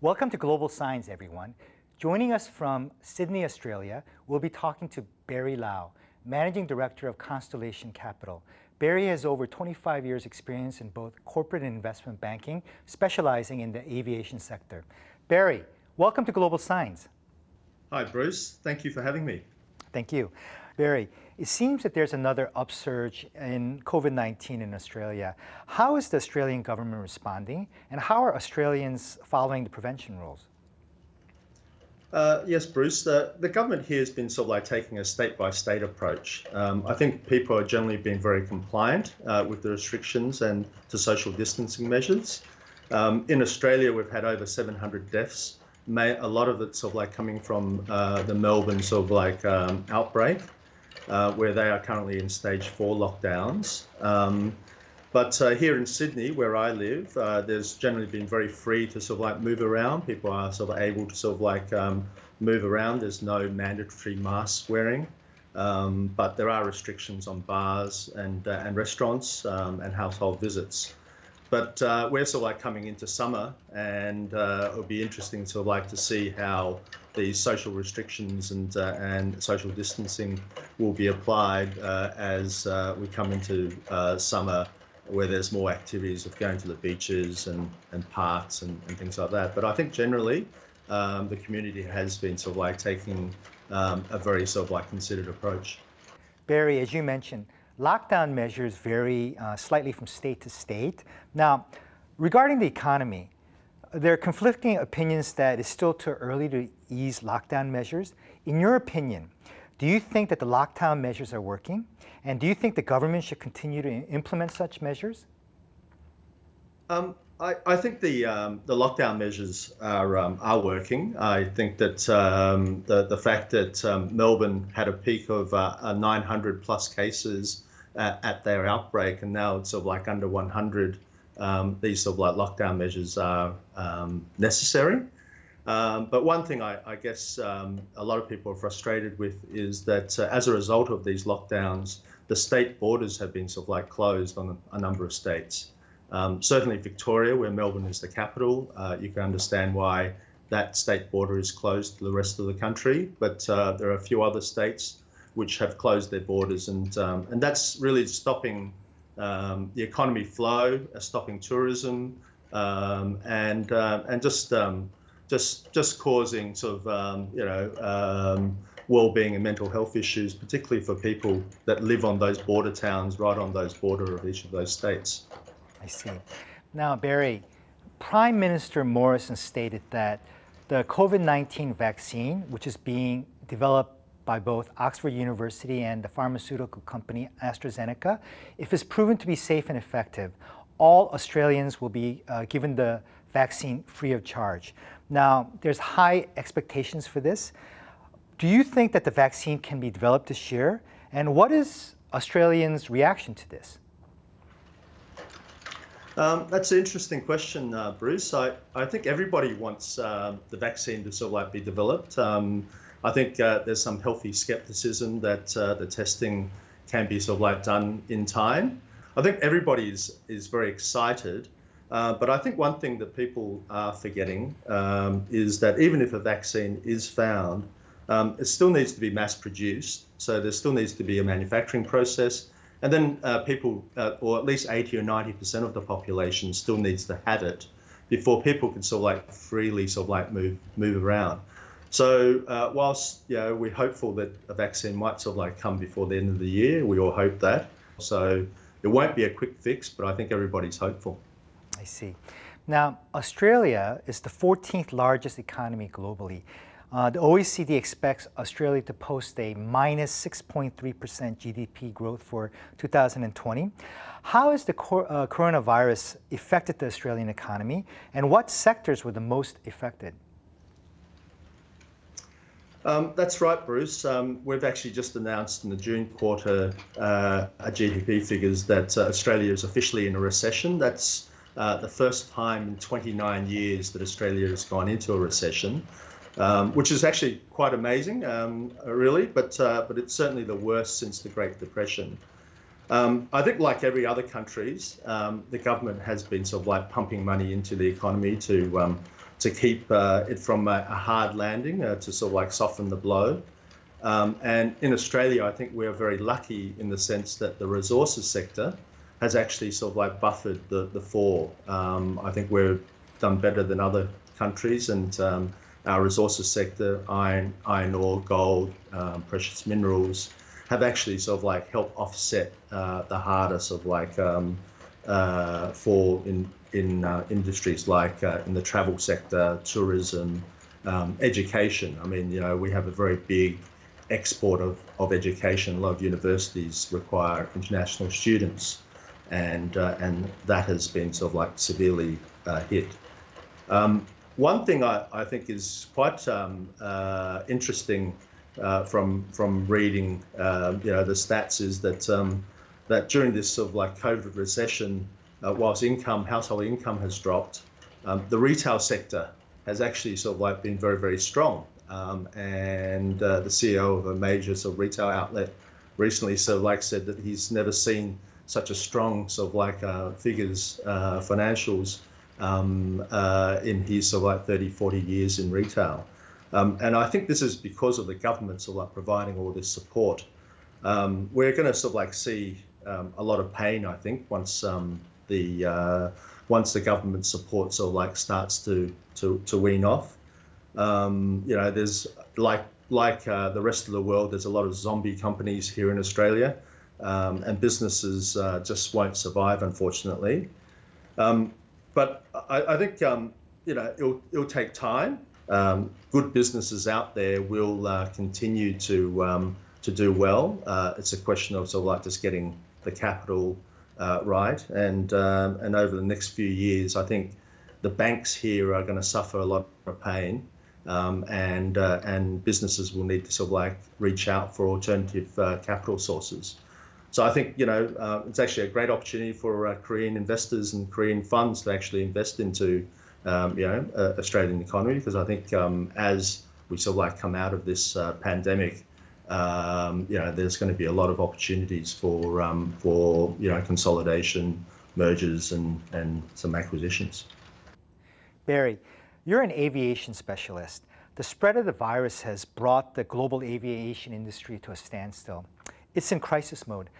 Welcome to Global Signs, everyone. Joining us from Sydney, Australia, we'll be talking to Bérilaou, Managing Director of Constellation Capital. Barry has over 25 years experience in both corporate and investment banking, specializing in the aviation sector. Barry, welcome to Global Signs. Hi, Bruce. Thank you for having me. Thank you. Barry, it seems that there's another upsurge in COVID-19 in Australia. How is the Australian government responding, and how are Australians following the prevention rules? Yes, Bruce. The government here has been sort of like taking a state-by-state approach. I think people are generally being very compliant with the restrictions and to social distancing measures. In Australia, we've had over 700 deaths. A lot of it sort of like coming from the Melbourne sort of like outbreak, where they are currently in stage 4 lockdowns. But here in Sydney, where I live, there's generally been very free to sort of like move around. People are sort of able to sort of like move around. There's no mandatory mask wearing, but there are restrictions on bars and restaurants and household visits. But we're sort of like coming into summer, and it'll be interesting sort of like to see how these social restrictions and social distancing will be applied as we come into summer, where there's more activities of going to the beaches and parks and things like that. But I think generally the community has been sort of like taking a very sort of like considered approach. Barry, as you mentioned, lockdown measures vary slightly from state to state. Now, regarding the economy, there are conflicting opinions that it's still too early to ease lockdown measures. In your opinion, do you think that the lockdown measures are working? And do you think the government should continue to implement such measures? I think the lockdown measures are working. I think that the fact that Melbourne had a peak of 900 plus cases at their outbreak, and now it's sort of like under 100, these sort of like lockdown measures are necessary. But one thing I guess a lot of people are frustrated with is that as a result of these lockdowns, the state borders have been sort of like closed on a number of states. Certainly Victoria, where Melbourne is the capital, you can understand why that state border is closed to the rest of the country. But there are a few other states which have closed their borders, and that's really stopping the economy flow, stopping tourism, and just causing sort of well-being and mental health issues, particularly for people that live on those border towns, right on those border of each of those states. I see. Now, Barry, Prime Minister Morrison stated that the COVID-19 vaccine, which is being developed by both Oxford University and the pharmaceutical company AstraZeneca, if it's proven to be safe and effective, all Australians will be given the vaccine free of charge. Now, there's high expectations for this. Do you think that the vaccine can be developed this year? And what is Australians' reaction to this? That's an interesting question, Bruce. I think everybody wants the vaccine to sort of like be developed. I think there's some healthy skepticism that the testing can be sort of like done in time. I think everybody is very excited, but I think one thing that people are forgetting is that even if a vaccine is found, it still needs to be mass produced. So there still needs to be a manufacturing process. And then people, or at least 80 or 90% of the population still needs to have it before people can sort of like freely sort of like move around. So whilst we're hopeful that a vaccine might sort of like come before the end of the year, we all hope that. So it won't be a quick fix, but I think everybody's hopeful. I see. Now, Australia is the 14th largest economy globally. The OECD expects Australia to post a minus 6.3% GDP growth for 2020. How has the coronavirus affected the Australian economy, and what sectors were the most affected? That's right, Bruce. We've actually just announced in the June quarter GDP figures that Australia is officially in a recession. That's the first time in 29 years that Australia has gone into a recession. Which is actually quite amazing, really, but it's certainly the worst since the Great Depression. I think like every other countries, the government has been sort of like pumping money into the economy to to keep it from a hard landing, to sort of like soften the blow. And in Australia, I think we're very lucky in the sense that the resources sector has actually sort of like buffered the fall. I think we've done better than other countries, and our resources sector, iron ore, gold, precious minerals, have actually sort of like helped offset the harder sort of like fall in industries like in the travel sector, tourism, education. I mean, you know, we have a very big export of education. A lot of universities require international students, and that has been sort of like severely hit. One thing I think is quite interesting from reading you know, the stats is that that during this sort of like COVID recession, whilst household income has dropped, the retail sector has actually sort of like been very, very strong. And the CEO of a major sort of retail outlet recently sort of like said that he's never seen such a strong sort of like figures, financials in his sort of like 30, 40 years in retail. And I think this is because of the government sort of like providing all this support. We're going to sort of like see a lot of pain, I think, once the government support sort of like starts to wean off. You know, there's like the rest of the world, there's a lot of zombie companies here in Australia, and businesses just won't survive, unfortunately. But I think you know, it'll take time. Good businesses out there will continue to do well. It's a question of sort of like just getting the capital right, and over the next few years, I think the banks here are going to suffer a lot of pain, and businesses will need to sort of like reach out for alternative capital sources. So I think, you know, it's actually a great opportunity for Korean investors and Korean funds to actually invest into you know, Australian economy, because I think as we sort of like come out of this pandemic, you know, there's going to be a lot of opportunities for you know, consolidation, mergers, and some acquisitions. Barry, you're an aviation specialist. The spread of the virus has brought the global aviation industry to a standstill. It's in crisis mode.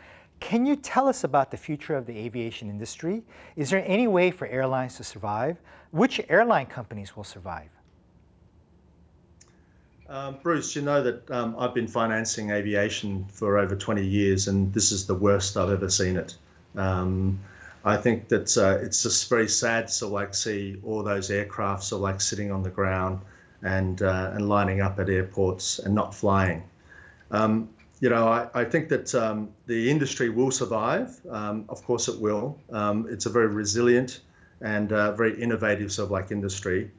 Can you tell us about the future of the aviation industry? Is there any way for airlines to survive? Which airline companies will survive? Bruce, you know that I've been financing aviation for over 20 years, and this is the worst I've ever seen it. I think that it's just very sad to sort of like see all those aircraft sort of like sitting on the ground and lining up at airports and not flying. You know, I think that the industry will survive. Of course it will. It's a very resilient and very innovative sort of like industry.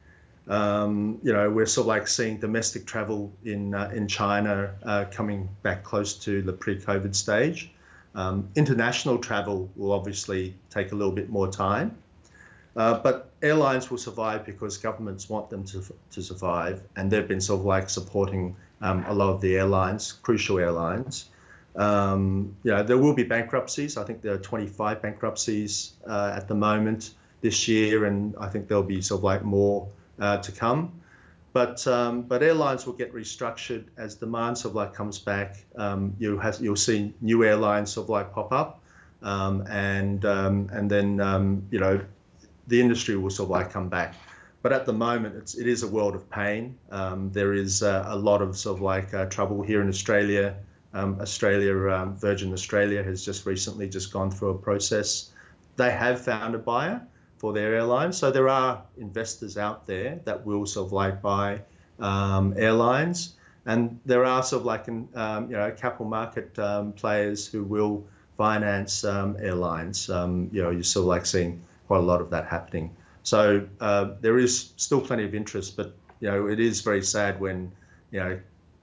You know, we're sort of like seeing domestic travel in China coming back close to the pre-COVID stage. International travel will obviously take a little bit more time, but airlines will survive because governments want them to survive, and they've been sort of like supporting a lot of the airlines, crucial airlines. You know, there will be bankruptcies. I think there are 25 bankruptcies at the moment this year, and I think there'll be sort of like more to come. But airlines will get restructured as demand sort of like comes back. You'll see new airlines sort of like pop up, and then you know, the industry will sort of like come back. But at the moment, it is a world of pain. There is a lot of sort of like trouble here in Australia. Virgin Australia has just recently gone through a process. They have found a buyer for their airlines. So there are investors out there that will sort of like buy airlines. And there are sort of like, you know, capital market players who will finance airlines. You know, you're sort of like seeing quite a lot of that happening. So there is still plenty of interest, but, you know, it is very sad when, you know,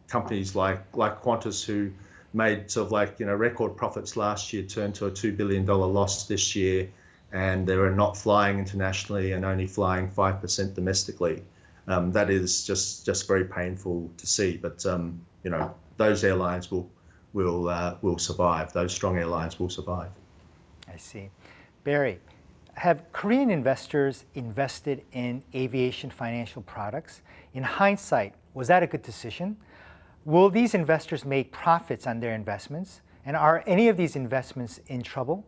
companies like Qantas, who made sort of like, you know, record profits last year, turned to a $2 billion loss this year, and they were not flying internationally and only flying 5% domestically. That is just very painful to see. But you know, those airlines will survive. Those strong airlines will survive. I see. Barry, have Korean investors invested in aviation financial products? In hindsight, was that a good decision? Will these investors make profits on their investments? And are any of these investments in trouble?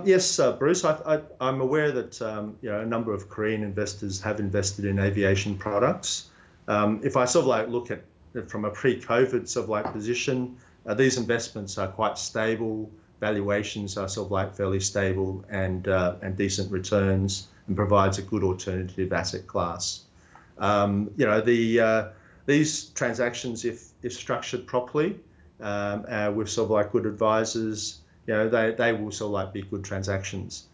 Yes, Bruce, I'm aware that a number of Korean investors have invested in aviation products. If I sort of like look at it from a pre-COVID sort of like position, these investments are quite stable. Valuations are sort of like fairly stable and decent returns, and provides a good alternative asset class. These transactions, if structured properly, with sort of like good advisors, they will sort of like be good transactions.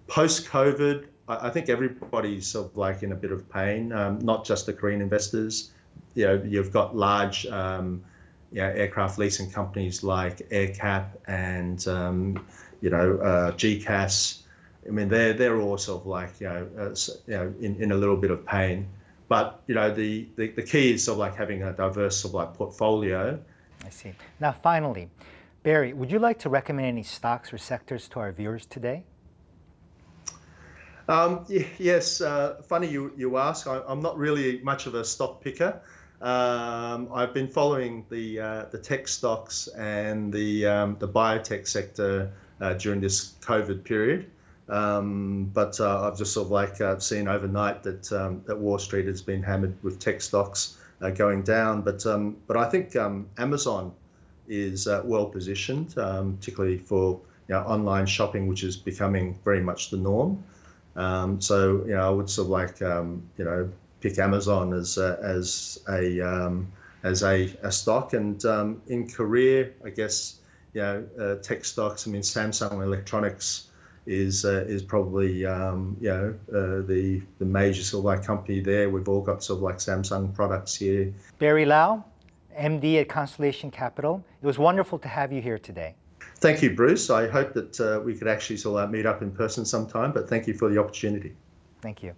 Post-COVID, I think everybody's sort of like in a bit of pain, not just the Korean investors. You've got large aircraft leasing companies like AirCap and GCAS. I mean, they're all sort of like in a little bit of pain. But the key is sort of like having a diverse sort of like portfolio. I see. Now, finally, Barry, would you like to recommend any stocks or sectors to our viewers today? Yes. Funny you ask. I'm not really much of a stock picker. I've been following the tech stocks and the biotech sector during this COVID period. But I've just sort of like seen overnight that Wall Street has been hammered with tech stocks going down. But I think Amazon is well positioned, particularly for online shopping, which is becoming very much the norm. So I would sort of like pick Amazon as a stock. And in Korea, I guess tech stocks. I mean, Samsung Electronics is probably the major sort of like company there. We've all got sort of like Samsung products here. Barry Lau, MD at Constellation Capital. It was wonderful to have you here today. Thank you, Bruce. I hope that we could actually sort of meet up in person sometime, but thank you for the opportunity. Thank you.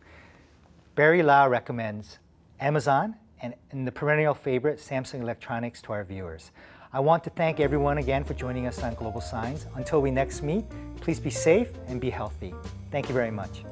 Barry Lau recommends Amazon and the perennial favorite, Samsung Electronics, to our viewers. I want to thank everyone again for joining us on Global Signs. Until we next meet, please be safe and be healthy. Thank you very much.